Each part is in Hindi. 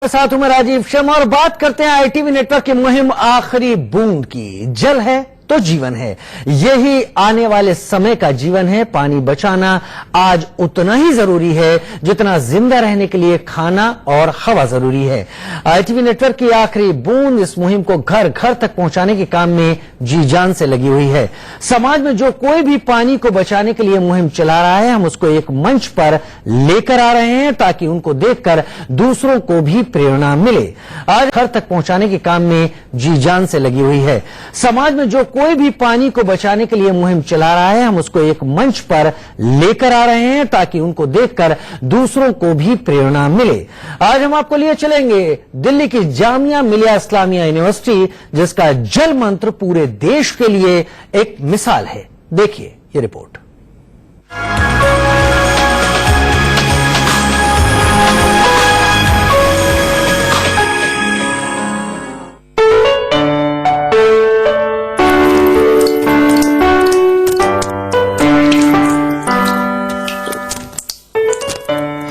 साथ हूं मैं राजीव शर्मा और बात करते हैं आईटीवी नेटवर्क की मुहिम आखिरी बूंद की। जल है तो जीवन है, यही आने वाले समय का जीवन है। पानी बचाना आज उतना ही जरूरी है जितना जिंदा रहने के लिए खाना और हवा जरूरी है। आईटीवी नेटवर्क की आखिरी बूंद इस मुहिम को घर घर तक पहुंचाने के काम में जी जान से लगी हुई है। समाज में जो कोई भी पानी को बचाने के लिए मुहिम चला रहा है, हम उसको एक मंच पर लेकर आ रहे हैं ताकि उनको देखकर दूसरों को भी प्रेरणा मिले। आज घर तक पहुंचाने के काम में जी जान से लगी हुई है। समाज में जो कोई भी पानी को बचाने के लिए मुहिम चला रहा है, हम उसको एक मंच पर लेकर आ रहे हैं ताकि उनको देखकर दूसरों को भी प्रेरणा मिले। आज हम आपको लिए चलेंगे दिल्ली की जामिया मिलिया इस्लामिया यूनिवर्सिटी, जिसका जल मंत्र पूरे देश के लिए एक मिसाल है। देखिए ये रिपोर्ट।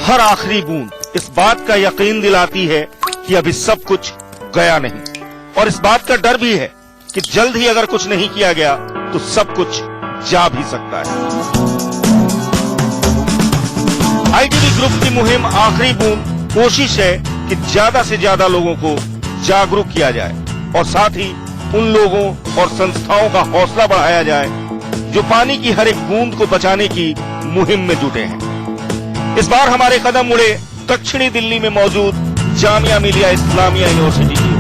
हर आखिरी बूंद इस बात का यकीन दिलाती है कि अभी सब कुछ गया नहीं, और इस बात का डर भी है कि जल्द ही अगर कुछ नहीं किया गया तो सब कुछ जा भी सकता है। आईटीवी ग्रुप की मुहिम आखिरी बूंद कोशिश है कि ज्यादा से ज्यादा लोगों को जागरूक किया जाए और साथ ही उन लोगों और संस्थाओं का हौसला बढ़ाया जाए जो पानी की हर एक बूंद को बचाने की मुहिम में जुटे हैं। इस बार हमारे कदम मुड़े दक्षिणी दिल्ली में मौजूद जामिया मिलिया इस्लामिया यूनिवर्सिटी की।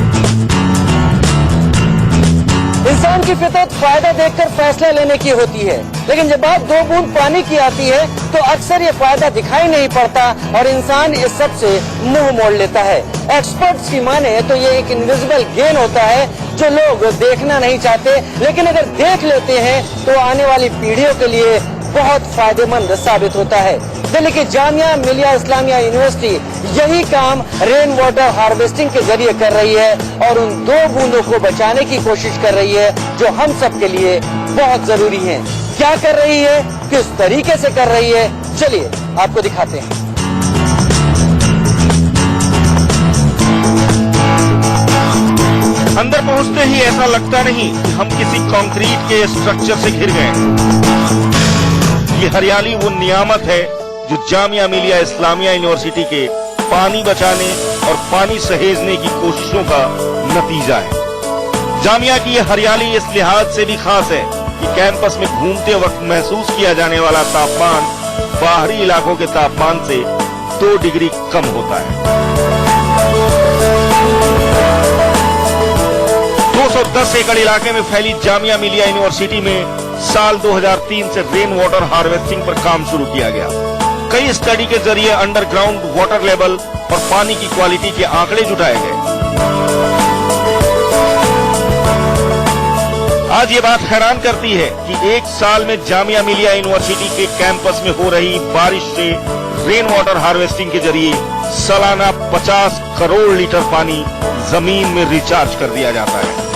इंसान की फितरत फायदा देखकर फैसला लेने की होती है, लेकिन जब बात दो बूंद पानी की आती है तो अक्सर ये फायदा दिखाई नहीं पड़ता और इंसान इस सब से मुंह मोड़ लेता है। एक्सपर्ट्स की माने तो ये एक इनविजिबल गेन होता है जो लोग देखना नहीं चाहते, लेकिन अगर देख लेते हैं तो आने वाली पीढ़ियों के लिए बहुत फायदेमंद साबित होता है। दिल्ली की जामिया मिलिया इस्लामिया यूनिवर्सिटी यही काम रेन वाटर हार्वेस्टिंग के जरिए कर रही है और उन दो बूंदों को बचाने की कोशिश कर रही है जो हम सब के लिए बहुत जरूरी है। क्या कर रही है, किस तरीके से कर रही है, चलिए आपको दिखाते हैं। अंदर पहुंचते ही ऐसा लगता नहीं कि हम किसी कंक्रीट के स्ट्रक्चर से घिर गए। ये हरियाली वो नियामत है जो जामिया मिलिया इस्लामिया यूनिवर्सिटी के पानी बचाने और पानी सहेजने की कोशिशों का नतीजा है। जामिया की ये हरियाली इस लिहाज से भी खास है कि कैंपस में घूमते वक्त महसूस किया जाने वाला तापमान बाहरी इलाकों के तापमान से 2 डिग्री कम होता है। 210 एकड़ इलाके में फैली जामिया मिलिया यूनिवर्सिटी में साल 2003 से रेन वाटर हार्वेस्टिंग पर काम शुरू किया गया। कई स्टडी के जरिए अंडरग्राउंड वाटर लेवल और पानी की क्वालिटी के आंकड़े जुटाए गए। आज ये बात हैरान करती है कि एक साल में जामिया मिलिया यूनिवर्सिटी के कैंपस में हो रही बारिश से रेन वाटर हार्वेस्टिंग के जरिए सालाना 50 करोड़ लीटर पानी जमीन में रिचार्ज कर दिया जाता है।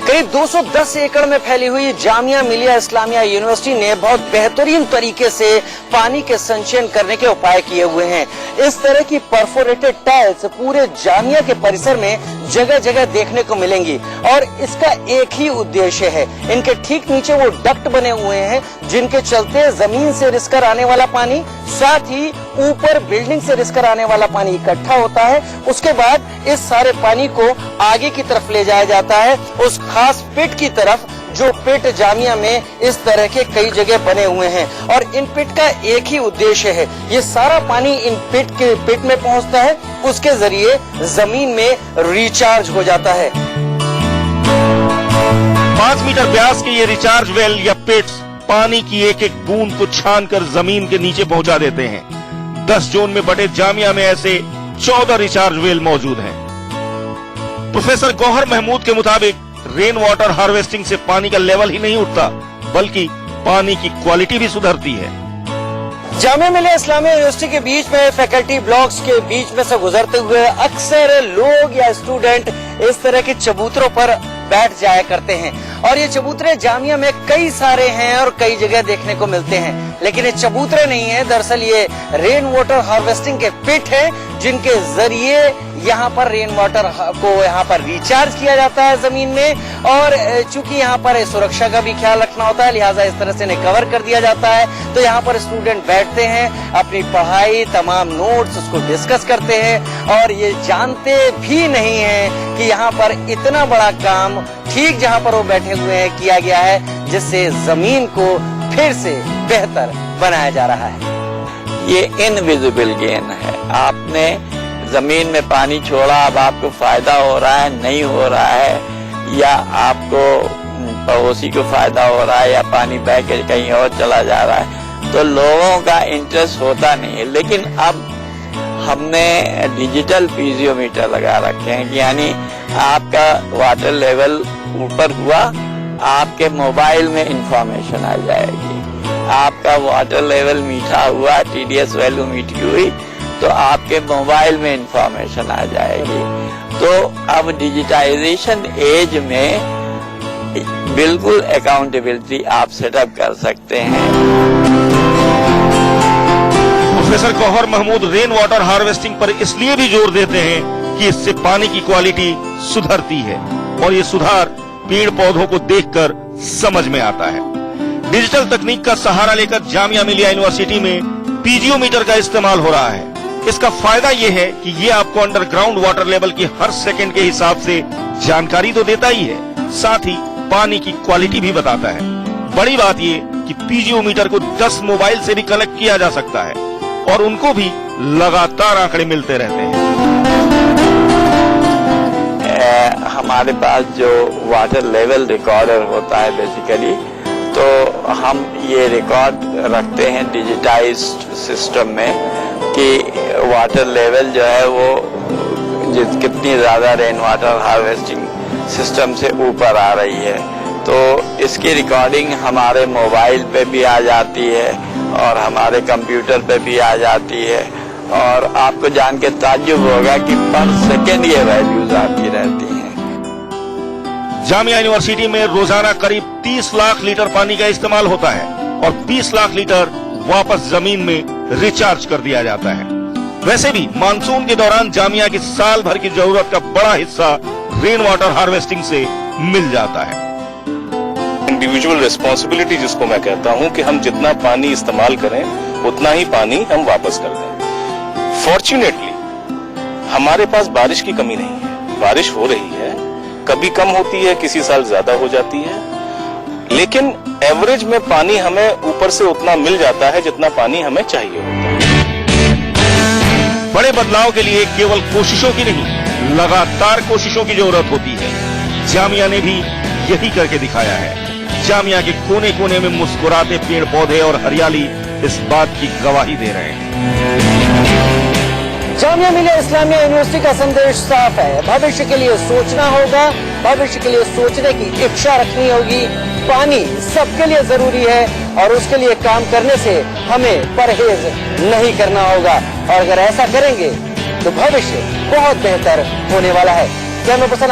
करीब 210 एकड़ में फैली हुई जामिया मिलिया इस्लामिया यूनिवर्सिटी ने बहुत बेहतरीन तरीके से पानी के संचयन करने के उपाय किए हुए हैं। इस तरह की परफोरेटेड टाइल्स पूरे जामिया के परिसर में जगह जगह देखने को मिलेंगी और इसका एक ही उद्देश्य है। इनके ठीक नीचे वो डक्ट बने हुए हैं जिनके चलते जमीन से रिसकर आने वाला पानी, साथ ही ऊपर बिल्डिंग से रिसकर आने वाला पानी इकट्ठा होता है। उसके बाद इस सारे पानी को आगे की तरफ ले जाया जाता है, उस खास पिट की तरफ, जो पिट जामिया में इस तरह के कई जगह बने हुए हैं। और इन पिट का एक ही उद्देश्य है, ये सारा पानी इन पिट में पहुंचता है, उसके जरिए जमीन में रिचार्ज हो जाता है। 5 मीटर व्यास के ये रिचार्ज वेल या पिट्स पानी की एक एक बूंद को छानकर जमीन के नीचे पहुंचा देते हैं। 10 जोन में बटे जामिया में ऐसे 14 रिचार्ज वेल मौजूद हैं। प्रोफेसर गौहर महमूद के मुताबिक रेन वाटर हार्वेस्टिंग से पानी का लेवल ही नहीं उठता, बल्कि पानी की क्वालिटी भी सुधरती है। जामिया मिलिया इस्लामिया यूनिवर्सिटी के बीच में फैकल्टी ब्लॉक्स के बीच में से गुजरते हुए अक्सर लोग या स्टूडेंट इस तरह के चबूतरों पर बैठ जाया करते हैं और ये चबूतरे जामिया में कई सारे हैं और कई जगह देखने को मिलते हैं। लेकिन ये चबूतरे नहीं है, दरअसल ये रेन वाटर हार्वेस्टिंग के पिट है जिनके जरिए यहाँ पर रेन वाटर को यहाँ पर रिचार्ज किया जाता है जमीन में। और चूंकि यहाँ पर सुरक्षा का भी ख्याल रखना होता है, लिहाजा इस तरह से इन्हें कवर कर दिया जाता है। तो यहाँ पर स्टूडेंट बैठते हैं, अपनी पढ़ाई, तमाम नोट्स उसको डिस्कस करते हैं और ये जानते भी नहीं है कि यहाँ पर इतना बड़ा काम ठीक जहाँ पर वो बैठे हुए हैं किया गया है, जिससे जमीन को फिर से बेहतर बनाया जा रहा है। ये इनविजिबल गेन है। आपने जमीन में पानी छोड़ा, अब आपको फायदा हो रहा है, नहीं हो रहा है, या आपको पड़ोसी को फायदा हो रहा है, या पानी बह के कहीं और चला जा रहा है, तो लोगों का इंटरेस्ट होता नहीं है। लेकिन अब हमने डिजिटल पीजियोमीटर लगा रखे हैं, यानी आपका वाटर लेवल ऊपर हुआ, आपके मोबाइल में इंफॉर्मेशन आ जाएगी। आपका वाटर लेवल मीठा हुआ, टीडीएस वैल्यू मीठी हुई, तो आपके मोबाइल में इंफॉर्मेशन आ जाएगी। तो अब डिजिटाइजेशन एज में बिल्कुल अकाउंटेबिलिटी आप सेटअप कर सकते हैं। Professor Gauhar Mahmood rain water harvesting पर इसलिए भी जोर देते हैं कि इससे पानी की क्वालिटी सुधरती है और ये सुधार पेड़ पौधों को देखकर समझ में आता है। डिजिटल तकनीक का सहारा लेकर जामिया मिलिया यूनिवर्सिटी में पीजियोमीटर का इस्तेमाल हो रहा है। इसका फायदा ये है कि ये आपको अंडरग्राउंड वाटर लेवल की हर सेकंड के हिसाब से जानकारी तो देता ही है, साथ ही पानी की क्वालिटी भी बताता है। बड़ी बात ये कि पीजियोमीटर को 10 मोबाइल से भी कनेक्ट किया जा सकता है और उनको भी लगातार आंकड़े मिलते रहते हैं। हमारे पास जो वाटर लेवल रिकॉर्डर होता है बेसिकली, तो हम ये रिकॉर्ड रखते हैं डिजिटाइज्ड सिस्टम में कि वाटर लेवल जो है वो कितनी ज्यादा रेन वाटर हार्वेस्टिंग सिस्टम से ऊपर आ रही है। तो इसकी रिकॉर्डिंग हमारे मोबाइल पे भी आ जाती है और हमारे कंप्यूटर पे भी आ जाती है, और आपको जान के ताज्जुब होगा कि पर सेकेंड ये वैल्यूज आती रहती हैं। जामिया यूनिवर्सिटी में रोजाना करीब 30 लाख लीटर पानी का इस्तेमाल होता है और 20 लाख लीटर वापस जमीन में रिचार्ज कर दिया जाता है। वैसे भी मानसून के दौरान जामिया की साल भर की जरूरत का बड़ा हिस्सा रेन वाटर हार्वेस्टिंग से मिल जाता है। इंडिविजुअल रिस्पॉन्सिबिलिटी जिसको मैं कहता हूं कि हम जितना पानी इस्तेमाल करें उतना ही पानी हम वापस कर दें। फॉर्चुनेटली हमारे पास बारिश की कमी नहीं है, बारिश हो रही है, कभी कम होती है, किसी साल ज्यादा हो जाती है, लेकिन एवरेज में पानी हमें ऊपर से उतना मिल जाता है जितना पानी हमें चाहिए होता है। बड़े बदलाव के लिए केवल कोशिशों की नहीं, लगातार कोशिशों की जरूरत होती है। जामिया ने भी यही करके दिखाया है। जामिया के कोने कोने में मुस्कुराते पेड़ पौधे और हरियाली इस बात की गवाही दे रहे हैं। जामिया मिलिया इस्लामिया यूनिवर्सिटी का संदेश साफ है। भविष्य के लिए सोचना होगा, भविष्य के लिए सोचने की इच्छा रखनी होगी। पानी सबके लिए जरूरी है और उसके लिए काम करने से हमें परहेज नहीं करना होगा, और अगर ऐसा करेंगे तो भविष्य बहुत बेहतर होने वाला है। क्या मैं पसंद